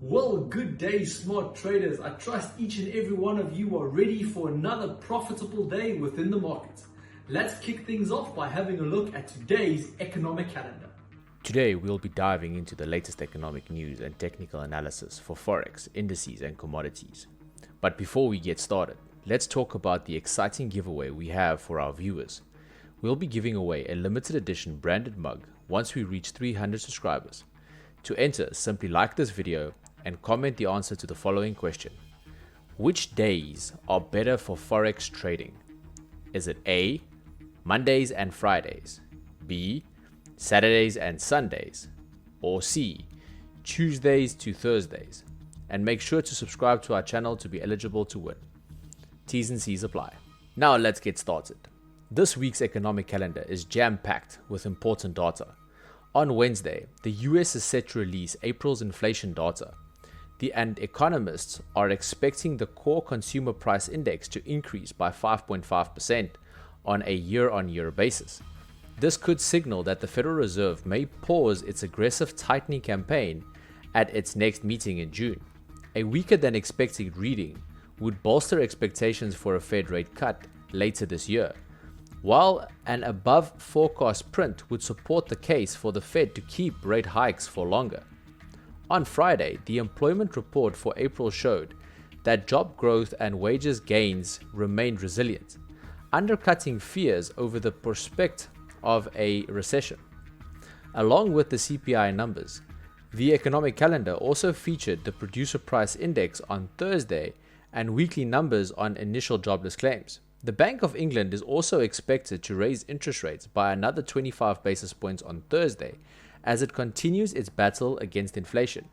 Well, good day, smart traders. I trust each and every one of you are ready for another profitable day within the market. Let's kick things off by having a look at today's economic calendar. Today, we'll be diving into the latest economic news and technical analysis for Forex, indices, and commodities. But before we get started, let's talk about the exciting giveaway we have for our viewers. We'll be giving away a limited edition branded mug once we reach 300 subscribers. To enter, simply like this video and comment the answer to the following question. Which days are better for Forex trading? Is it A, Mondays and Fridays, B, Saturdays and Sundays, or C, Tuesdays to Thursdays? And make sure to subscribe to our channel to be eligible to win. T's and C's apply. Now let's get started. This week's economic calendar is jam-packed with important data. On Wednesday, the US is set to release April's inflation data. And economists are expecting the core consumer price index to increase by 5.5% on a year-on-year basis. This could signal that the Federal Reserve may pause its aggressive tightening campaign at its next meeting in June. A weaker than expected reading would bolster expectations for a Fed rate cut later this year, while an above forecast print would support the case for the Fed to keep rate hikes for longer. On Friday, the employment report for April showed that job growth and wages gains remained resilient, undercutting fears over the prospect of a recession. Along with the CPI numbers, the economic calendar also featured the producer price index on Thursday and weekly numbers on initial jobless claims. The Bank of England is also expected to raise interest rates by another 25 basis points on Thursday as it continues its battle against inflation.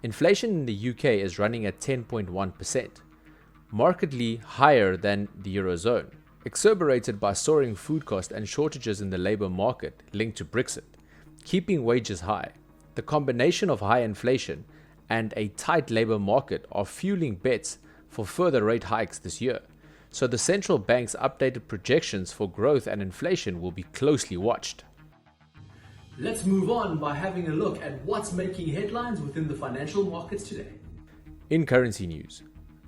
Inflation in the UK is running at 10.1%, markedly higher than the Eurozone, exacerbated by soaring food costs and shortages in the labour market linked to Brexit, keeping wages high. The combination of high inflation and a tight labour market are fueling bets for further rate hikes this year, so the central bank's updated projections for growth and inflation will be closely watched. Let's move on by having a look at what's making headlines within the financial markets today. In currency news,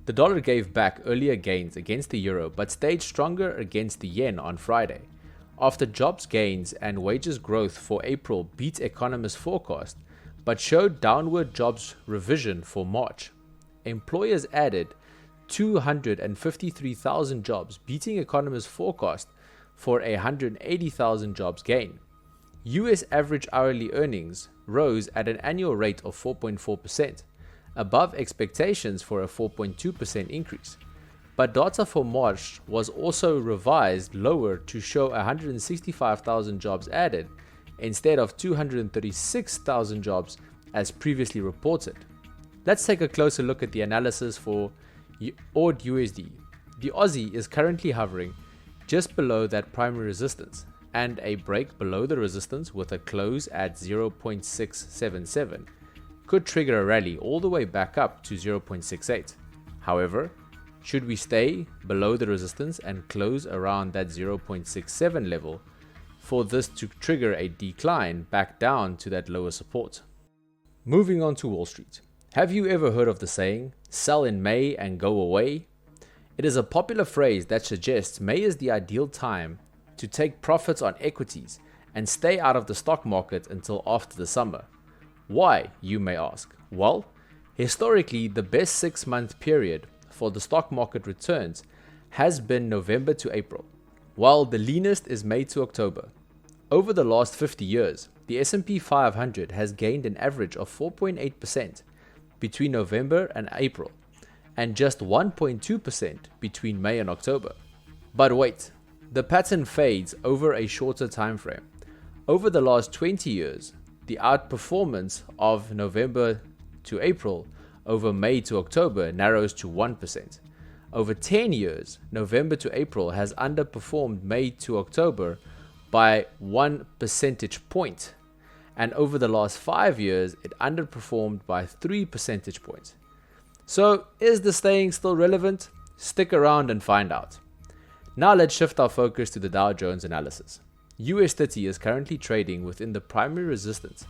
the dollar gave back earlier gains against the euro but stayed stronger against the yen on Friday, after jobs gains and wages growth for April beat economists' forecast but showed downward jobs revision for March. Employers added 253,000 jobs, beating economists' forecast for a 180,000 jobs gain. US average hourly earnings rose at an annual rate of 4.4%, above expectations for a 4.2% increase. But data for March was also revised lower to show 165,000 jobs added instead of 236,000 jobs as previously reported. Let's take a closer look at the analysis for AUD USD. The Aussie is currently hovering just below that primary resistance, and a break below the resistance with a close at 0.677 could trigger a rally all the way back up to 0.68. However, should we stay below the resistance and close around that 0.67 level for this to trigger a decline back down to that lower support. Moving on to Wall Street. Have you ever heard of the saying, sell in May and go away? It is a popular phrase that suggests May is the ideal time to take profits on equities and stay out of the stock market until after the summer. Why, you may ask? Well, historically, the best 6-month period for the stock market returns has been November to April, while the leanest is May to October. Over the last 50 years, the S&P 500 has gained an average of 4.8% between November and April, and just 1.2% between May and October. But wait, the pattern fades over a shorter time frame. Over the last 20 years, the outperformance of November to April over May to October narrows to 1%. Over 10 years, November to April has underperformed May to October by 1 percentage point, and over the last 5 years, it underperformed by 3 percentage points. So, is the saying still relevant? Stick around and find out. Now let's shift our focus to the Dow Jones analysis. US30 is currently trading within the primary resistance,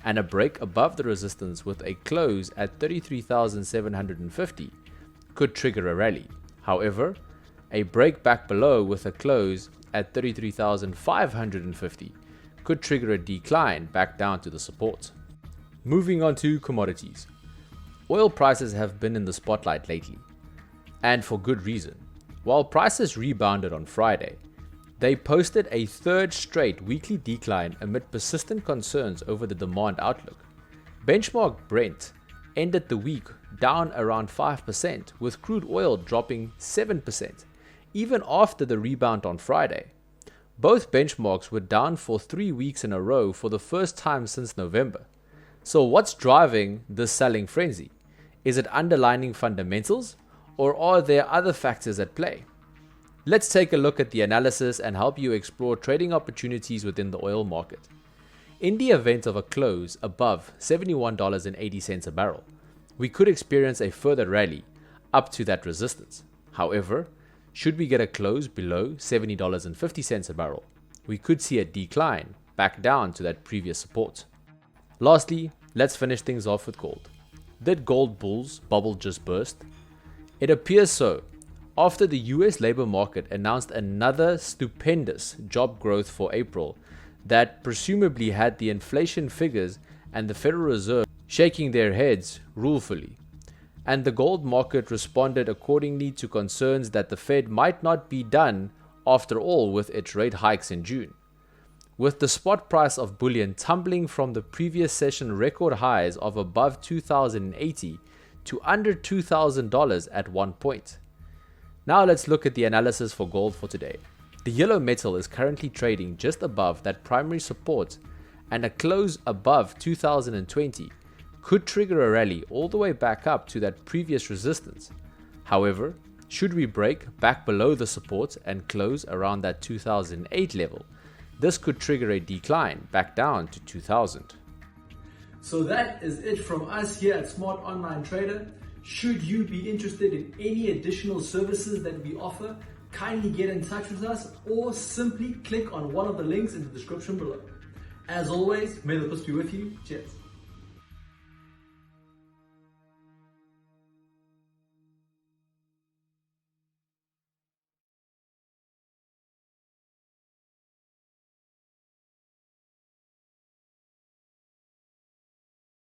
and a break above the resistance with a close at 33,750 could trigger a rally. However, a break back below with a close at 33,550 could trigger a decline back down to the support. Moving on to commodities. Oil prices have been in the spotlight lately, and for good reason. While prices rebounded on Friday, they posted a third straight weekly decline amid persistent concerns over the demand outlook. Benchmark Brent ended the week down around 5%, with crude oil dropping 7%, even after the rebound on Friday. Both benchmarks were down for 3 weeks in a row for the first time since November. So what's driving this selling frenzy? Is it underlying fundamentals, or are there other factors at play? Let's take a look at the analysis and help you explore trading opportunities within the oil market. In the event of a close above $71.80 a barrel, we could experience a further rally up to that resistance. However, should we get a close below $70.50 a barrel, we could see a decline back down to that previous support. Lastly, let's finish things off with gold. Did gold bulls bubble just burst? It appears so, after the US labor market announced another stupendous job growth for April that presumably had the inflation figures and the Federal Reserve shaking their heads ruefully. And the gold market responded accordingly to concerns that the Fed might not be done after all with its rate hikes in June. With the spot price of bullion tumbling from the previous session record highs of above $2,080 to under $2,000 at one point. Now let's look at the analysis for gold for today. The yellow metal is currently trading just above that primary support, and a close above 2020 could trigger a rally all the way back up to that previous resistance. However, should we break back below the support and close around that 2008 level, this could trigger a decline back down to 2000. So that is it from us here at Smart Online Trader. Should you be interested in any additional services that we offer, kindly get in touch with us or simply click on one of the links in the description below. As always, may the puss be with you. Cheers.